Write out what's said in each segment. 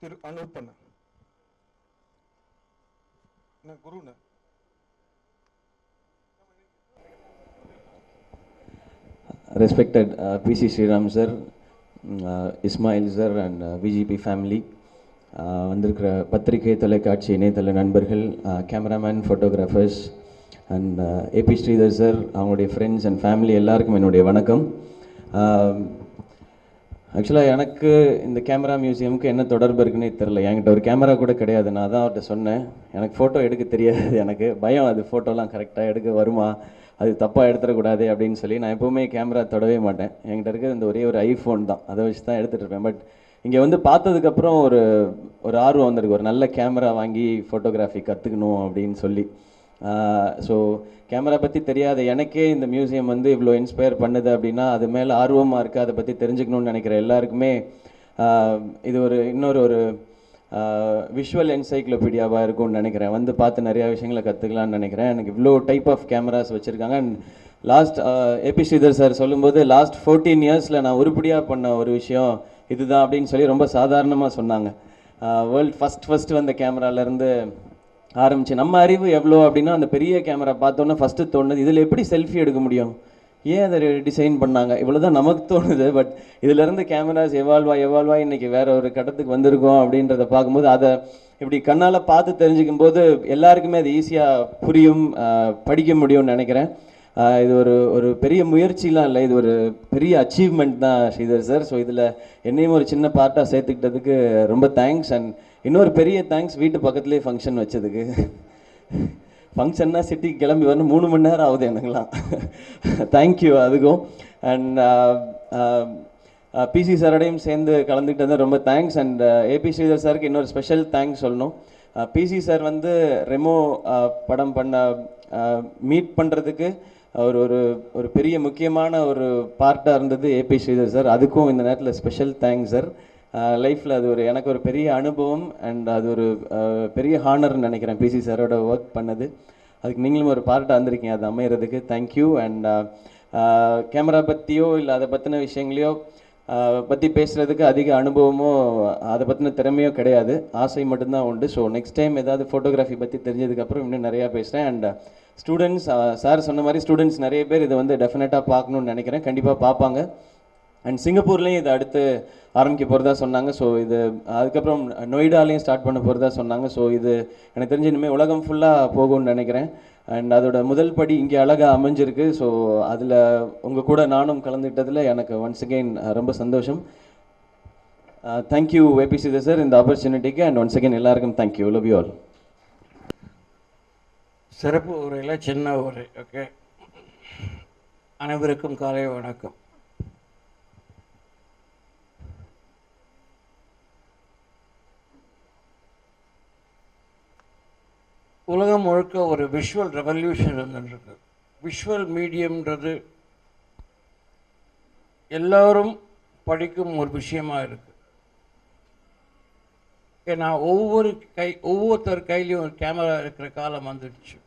Thiru Anoop Anna குருண்ணா. Respected PC Sriram sir, Ismail sir and VGP family, வந்திருக்கிற பத்திரிகை தொலைக்காட்சி இணையதள நண்பர்கள், cameraman, photographers and AB Sridhar sir, அவங்களுடைய ஃப்ரெண்ட்ஸ் அண்ட் ஃபேமிலி எல்லாருக்கும் என்னுடைய வணக்கம். ஆக்சுவலாக எனக்கு இந்த கேமரா மியூசியமுக்கு என்ன தொடர்பு இருக்குன்னே தெரில. என்கிட்ட ஒரு கேமரா கூட கிடையாது. நான் தான் அவர்கிட்ட சொன்னேன், எனக்கு ஃபோட்டோ எடுக்க தெரியாது, எனக்கு பயம், அது ஃபோட்டோலாம் கரெக்டாக எடுக்க வருமா, அது தப்பாக எடுத்துடக்கூடாது அப்படின்னு சொல்லி நான் எப்போவுமே கேமரா தொடவே மாட்டேன். என்கிட்ட இருக்கிறது இந்த ஒரே ஒரு ஐஃபோன் தான், அதை வச்சு தான் எடுத்துகிட்டு இருப்பேன். பட் இங்கே வந்து பார்த்ததுக்கப்புறம் ஒரு ஆர்வம் வந்திருக்கு, ஒரு நல்ல கேமரா வாங்கி ஃபோட்டோகிராஃபி கற்றுக்கணும் அப்படின்னு சொல்லி. ஸோ கேமரா பற்றி தெரியாத எனக்கே இந்த மியூசியம் வந்து இவ்வளோ இன்ஸ்பயர் பண்ணுது அப்படின்னா அது மேலே ஆர்வமாக இருக்குது, அதை பற்றி தெரிஞ்சுக்கணுன்னு நினைக்கிற எல்லாருக்குமே இது இன்னொரு விஷுவல் என்சைக்ளோபீடியாவாக இருக்கும்னு நினைக்கிறேன். வந்து பார்த்து நிறையா விஷயங்களை கற்றுக்கலான்னு நினைக்கிறேன். எனக்கு இவ்வளோ டைப் ஆஃப் கேமராஸ் வச்சுருக்காங்க. And last A B Sridhar sir சொல்லும்போது லாஸ்ட் 14 இயர்ஸில் நான் உருப்படியாக பண்ண ஒரு விஷயம் இதுதான் அப்படின்னு சொல்லி ரொம்ப சாதாரணமாக சொன்னாங்க. வேர்ல்ட் ஃபஸ்ட்டு வந்த கேமராலேருந்து ஆரம்பிச்சு நம்ம அறிவு எவ்வளோ அப்படின்னா அந்த பெரிய கேமரா பார்த்தோன்னே ஃபஸ்ட்டு தோணுது இதில் எப்படி செல்ஃபி எடுக்க முடியும், ஏன் அதை டிசைன் பண்ணாங்க, இவ்வளோ தான் நமக்கு தோணுது. பட் இதிலேருந்து கேமராஸ் எவால்வாக இன்றைக்கி வேறு ஒரு கட்டத்துக்கு வந்திருக்கோம் அப்படின்றத பார்க்கும்போது அதை இப்படி கண்ணால் பார்த்து தெரிஞ்சுக்கும் போது எல்லாருக்குமே அது ஈஸியாக புரியும், படிக்க முடியும்னு நினைக்கிறேன். இது ஒரு பெரிய முயற்சிலாம் இல்லை, இது ஒரு பெரிய அச்சீவ்மெண்ட் தான் ஸ்ரீதர் சார். ஸோ இதில் என்னையும் ஒரு சின்ன பார்ட்டாக சேர்த்துக்கிட்டதுக்கு ரொம்ப தேங்க்ஸ். அண்ட் இன்னொரு பெரிய தேங்க்ஸ் வீட்டு பக்கத்துலேயே ஃபங்க்ஷன் வச்சதுக்கு. ஃபங்க்ஷன்னா சிட்டிக்கு கிளம்பி வரணும் 3 மணி நேரம் ஆகுது எனக்குலாம். தேங்க்யூ அதுக்கும். அண்ட் பிசி சாரோடையும் சேர்ந்து கலந்துக்கிட்டது ரொம்ப தேங்க்ஸ். அண்ட் ஏபி ஸ்ரீதர் சாருக்கு இன்னொரு ஸ்பெஷல் தேங்க்ஸ் சொல்லணும். பிசி சார் வந்து ரெமோ படம் மீட் பண்ணுறதுக்கு ஒரு பெரிய முக்கியமான ஒரு பார்ட்டாக இருந்தது ஏபி ஸ்ரீதர் சார். அதுக்கும் இந்த நேரத்தில் ஸ்பெஷல் தேங்க்ஸ் சார். லைஃப்பில் அது எனக்கு ஒரு பெரிய அனுபவம் அண்ட் அது ஒரு பெரிய ஹானர்னு நினைக்கிறேன் பிசி சாரோட ஒர்க் பண்ணது. அதுக்கு நீங்களும் ஒரு பார்ட்டாக வந்திருக்கீங்க, அது அமைகிறதுக்கு தேங்க்யூ. அண்ட் கேமரா பற்றியோ இல்லை அதை பற்றின விஷயங்களையோ பற்றி பேசுகிறதுக்கு அதிக அனுபவமோ அதை பற்றின திறமையோ கிடையாது, ஆசை மட்டும்தான் உண்டு. ஸோ நெக்ஸ்ட் டைம் ஏதாவது ஃபோட்டோகிராஃபி பற்றி தெரிஞ்சதுக்கப்புறம் இன்னும் நிறையா பேசுகிறேன். அண்ட் ஸ்டூடெண்ட்ஸ், சார் சொன்ன மாதிரி ஸ்டூடெண்ட்ஸ் நிறைய பேர் இதை வந்து டெஃபினட்டாக பார்க்கணுன்னு நினைக்கிறேன், கண்டிப்பாக பார்ப்பாங்க. அண்ட் சிங்கப்பூர்லேயும் இதை அடுத்து ஆரம்பிக்க போகிறதா சொன்னாங்க. ஸோ இது அதுக்கப்புறம் நொய்டாலையும் ஸ்டார்ட் பண்ண போகிறதா சொன்னாங்க. ஸோ இது எனக்கு தெரிஞ்சு இனிமேல் உலகம் ஃபுல்லாக போகும்னு நினைக்கிறேன். அண்ட் அதோட முதல் படி இங்கே அழகாக அமைஞ்சிருக்கு. ஸோ அதில் உங்கள் கூட நானும் கலந்துக்கிட்டதில் எனக்கு ஒன்ஸ் அகெயின் ரொம்ப சந்தோஷம். தேங்க்யூ ஏபி ஸ்ரீதர் சார் இந்த ஆப்பர்ச்சுனிட்டிக்கு. அண்ட் ஒன்ஸ் அகெயின் எல்லாருக்கும் தேங்க்யூ. Love you all. சிறப்பு உரையில் சின்ன உரை. ஓகே, அனைவருக்கும் காலை வணக்கம். உலகம் முழுக்க ஒரு விஷுவல் ரெவல்யூஷன் இருந்துருக்கு. விஷுவல் மீடியம்ன்றது எல்லோரும் படிக்கும் ஒரு விஷயமாக இருக்குது. ஏன்னா ஒவ்வொருத்தர் கையிலையும் ஒரு கேமரா இருக்கிற காலம் வந்துடுச்சு.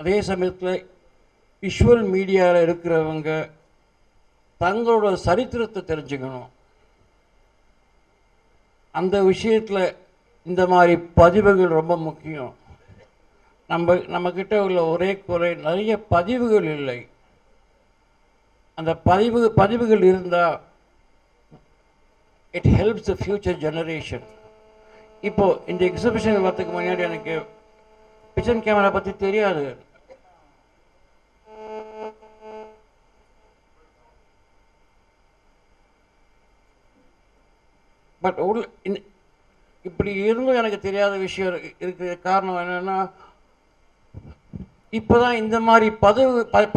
அதே சமயத்தில் விஷுவல் மீடியாவில் இருக்கிறவங்க தங்களோட சரித்திரத்தை தெரிஞ்சுக்கணும். அந்த விஷயத்தில் இந்த மாதிரி பதிவுகள் ரொம்ப முக்கியம். நம்மக்கிட்ட உள்ள ஒரே குறை நிறைய பதிவுகள் இல்லை. அந்த பதிவுகள் இருந்தால் it helps the future generation. இப்போது இந்த எக்ஸிபிஷன் வரத்துக்கு முன்னாடி எனக்கு பிக்சர் கேமரா பற்றி தெரியாது. பட் இப்படி இருந்தும் எனக்கு தெரியாத விஷயம் இருக்குது. காரணம் என்னென்னா, இப்போ தான் இந்த மாதிரி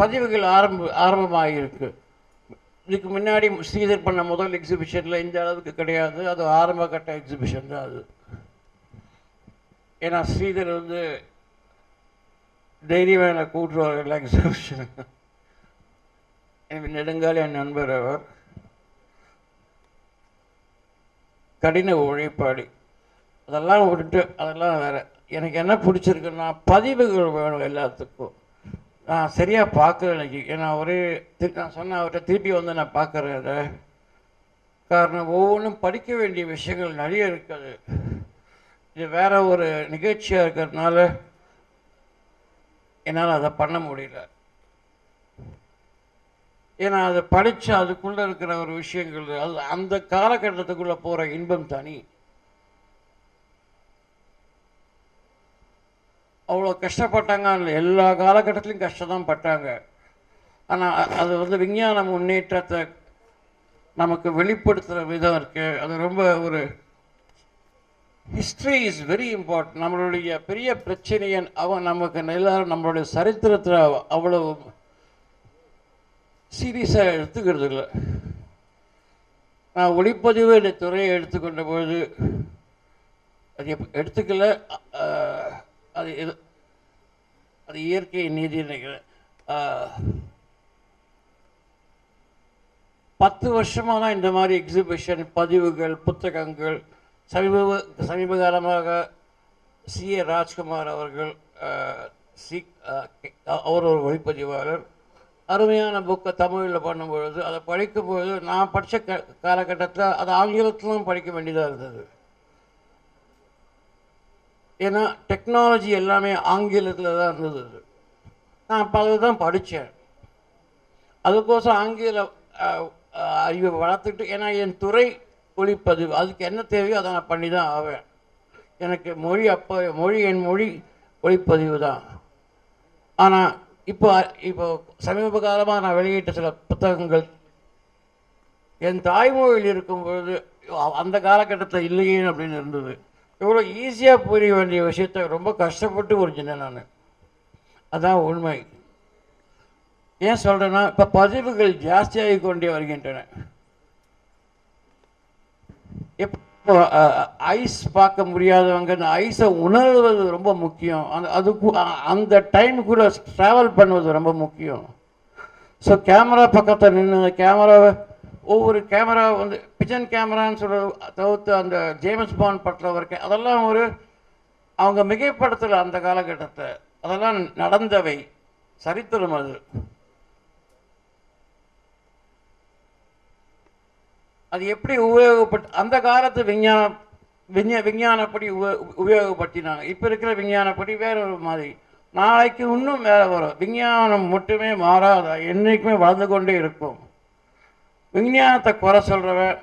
பதிவுகள் ஆரம்பமாகிருக்கு. இதுக்கு முன்னாடி ஸ்ரீதர் பண்ண முதல் எக்ஸிபிஷனில் இந்த அளவுக்கு கிடையாது. அது ஆரம்ப கட்ட எக்ஸிபிஷன் தான் அது. ஏன்னா ஸ்ரீதர் வந்து தைரியமாக என்னை கூட்டுருவார் எல்லா எக்ஸிபிஷனுக்கு. எனக்கு நெடுங்கால என் நண்பர் அவர். கடின உழைப்பாளி. அதெல்லாம் விட்டுட்டு அதெல்லாம் வேறு. எனக்கு என்ன பிடிச்சிருக்குன்னா, பதிவுகள் வேணும் எல்லாத்துக்கும். நான் சரியாக பார்க்குறேன் எனக்கு. ஏன்னா நான் சொன்ன அவர்கிட்ட திருப்பி வந்து நான் பார்க்குறேன். காரணம், ஒவ்வொன்றும் படிக்க வேண்டிய விஷயங்கள் நிறைய இருக்குது. இது வேற ஒரு நிகழ்ச்சியாக இருக்கிறதுனால என்னால் அதை பண்ண முடியல. ஏன்னா அதை படித்து அதுக்குள்ளே இருக்கிற ஒரு விஷயங்கள், அது அந்த காலகட்டத்துக்குள்ளே போகிற இன்பம் தனி. அவ்வளோ கஷ்டப்பட்டாங்க. எல்லா காலகட்டத்திலையும் கஷ்டம்தான் பட்டாங்க. ஆனால் அது வந்து விஞ்ஞான முன்னேற்றத்தை நமக்கு வெளிப்படுத்துகிற விதம் இருக்குது. அது ரொம்ப ஒரு ஹிஸ்ட்ரி இஸ் வெரி இம்பார்ட்டன்ட். நம்மளுடைய பெரிய பிரச்சனையை நமக்கு எல்லாரும் நம்மளுடைய சரித்திரத்தில் அவ்வளோ சீரியஸாக எடுத்துக்கிறது இல்லை. நான் ஒளிப்பதிவு இந்த துறையை எடுத்துக்கொண்ட பொழுது அது எடுத்துக்கல. அது இயற்கை நீதி நினைக்கிறேன். 10 வருஷமாக தான் இந்த மாதிரி எக்ஸிபிஷன், பதிவுகள், புத்தகங்கள். சமீப காலமாக C.A. ராஜ்குமார் அவர்கள், அவர் ஒரு ஒளிப்பதிவாளர், அருமையான புக்கை தமிழில் பண்ணும்பொழுது அதை படிக்கும்பொழுது நான் படித்த காலகட்டத்தில் அது ஆங்கிலத்திலும் படிக்க வேண்டியதாக இருந்தது. ஏன்னா டெக்னாலஜி எல்லாமே ஆங்கிலத்தில் தான் இருந்தது. நான் அப்போ அதை தான் படித்தேன். அதுக்கோசம் ஆங்கில அறிவை வளர்த்துட்டு, ஏன்னா என் துறை ஒளிப்பதிவு, அதுக்கு என்ன தேவையோ அதை நான் பண்ணி தான் ஆவேன். எனக்கு என் மொழி ஒளிப்பதிவு தான். ஆனால் இப்போ சமீப காலமாக நான் வெளியிட்ட சில புத்தகங்கள் என் தாய்மொழியில் இருக்கும்பொழுது அந்த காலகட்டத்தில் இல்லையே அப்படின்னு இருந்தது. எவ்வளோ ஈஸியாக புரிய வேண்டிய விஷயத்த ரொம்ப கஷ்டப்பட்டு புரிஞ்சினேன் நான். அதான் உண்மை. ஏன் சொல்கிறேன்னா, இப்போ பதிவுகள் ஜாஸ்தியாகி கொண்டே வருகின்றன. எப்போ ஐஸ் பார்க்க முடியாதவங்க அந்த ஐஸை உணர்வது ரொம்ப முக்கியம். அந்த டைமுக்குள்ளே ட்ராவல் பண்ணுவது ரொம்ப முக்கியம். ஸோ கேமரா பக்கத்தில் நின்று கேமராவை ஒவ்வொரு கேமரா வந்து பிஜன் கேமரான்னு தவிர்த்து அந்த ஜேம்ஸ் பாண்ட் படத்தில் வரைக்கும் அதெல்லாம் அவங்க மிகைப்படுத்தலை அந்த காலகட்டத்தை. அதெல்லாம் நடந்தவை, சரித்திரம். அது எப்படி அந்த காலத்து விஞ்ஞானப்படி உபயோகப்படுத்தினாங்க. இப்போ இருக்கிற விஞ்ஞானப்படி வேற ஒரு மாதிரி. நாளைக்கு இன்னும் வேற வரும். விஞ்ஞானம் மட்டுமே மாறாத, என்றைக்குமே வளர்ந்து கொண்டே இருக்கும். விஞ்ஞானத்தை குறை சொல்கிறவன்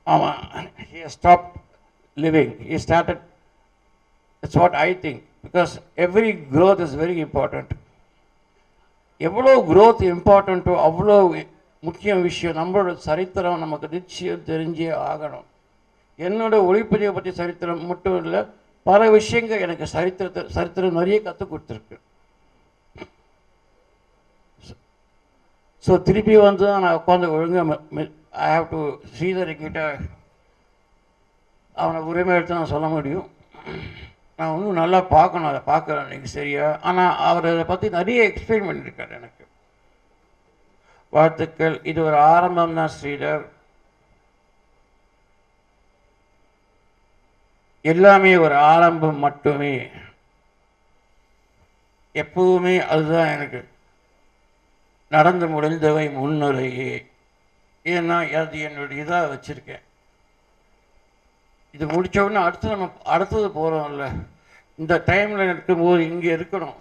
ஆமாம், he stopped living, he started. That's what I think, because every growth is very important. எவ்வளோ growth இம்பார்ட்டண்ட்டோ அவ்வளோ முக்கிய விஷயம். நம்மளோட சரித்திரம் நமக்கு நிச்சயம் தெரிஞ்சே ஆகணும். என்னோட ஒளிப்பதிவை பற்றி சரித்திரம் மட்டும் இல்லை, பல விஷயங்கள் எனக்கு சரித்திரம் நிறைய கற்றுக் கொடுத்துருக்கு. ஸோ திருப்பி வந்து நான் உட்காந்து ஒழுங்காக ஐ ஹாவ் டு ஸ்ரீதரிக்கிட்ட அவனை உரிமை எடுத்து நான் சொல்ல முடியும். நான் இன்னும் நல்லா பார்க்கணும், அதை பார்க்குறேன் எனக்கு சரியா. ஆனால் அவர் அதை பற்றி நிறைய எக்ஸ்பிளைன் பண்ணியிருக்காரு எனக்கு. வாழ்த்துக்கள். இது ஒரு ஆரம்பம் தான் ஸ்ரீதர். எல்லாமே ஒரு ஆரம்பம் மட்டுமே. எப்பவுமே அதுதான் எனக்கு. நடந்து முடிந்தவை முன்னுரையே. ஏன்னா அது என்னுடைய இதாக வச்சுருக்கேன். இது முடித்த உடனே அடுத்தது போகிறோம்ல. இந்த டைமில் இருக்கும்போது இங்கே இருக்கணும்.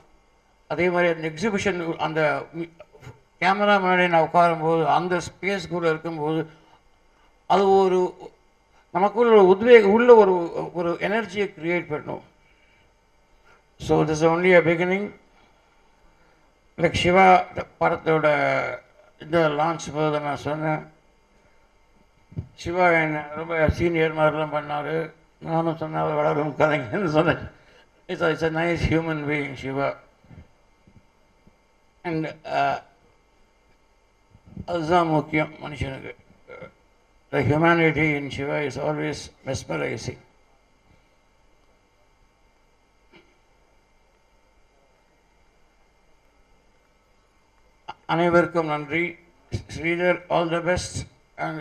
அதே மாதிரி அந்த எக்ஸிபிஷன் அந்த கேமரா முன்னாடி நான் உட்காரும்போது அந்த ஸ்பேஸ்க்குள்ளே இருக்கும்போது அது நமக்குள்ள ஒரு உத்வேகம் உள்ள ஒரு எனர்ஜியை க்ரியேட் பண்ணும். So this only a beginning. Like Siva படத்தோட இந்த லான்ச் போது நான் சொன்னேன், சிவா என்ன ரொம்ப சீனியர் மாதிரிலாம் பண்ணார். நானும் சொன்னேன் அவர் வளரும் கலைஞன்னு சொன்னேன். It's a nice human being Siva. And அதுதான் முக்கியம் மனுஷனுக்கு. The humanity in Siva is always mesmerising. அனைவருக்கும் நன்றி. Sridhar, all the best. And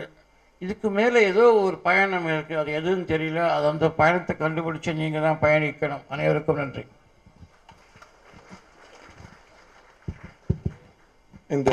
இதுக்கு மேலே ஏதோ ஒரு பயணம் இருக்குது, அது எதுன்னு தெரியல. அது அந்த பயணத்தை கண்டுபிடிச்சி நீங்கள் தான் பயணிக்கணும். அனைவருக்கும் நன்றி. இந்த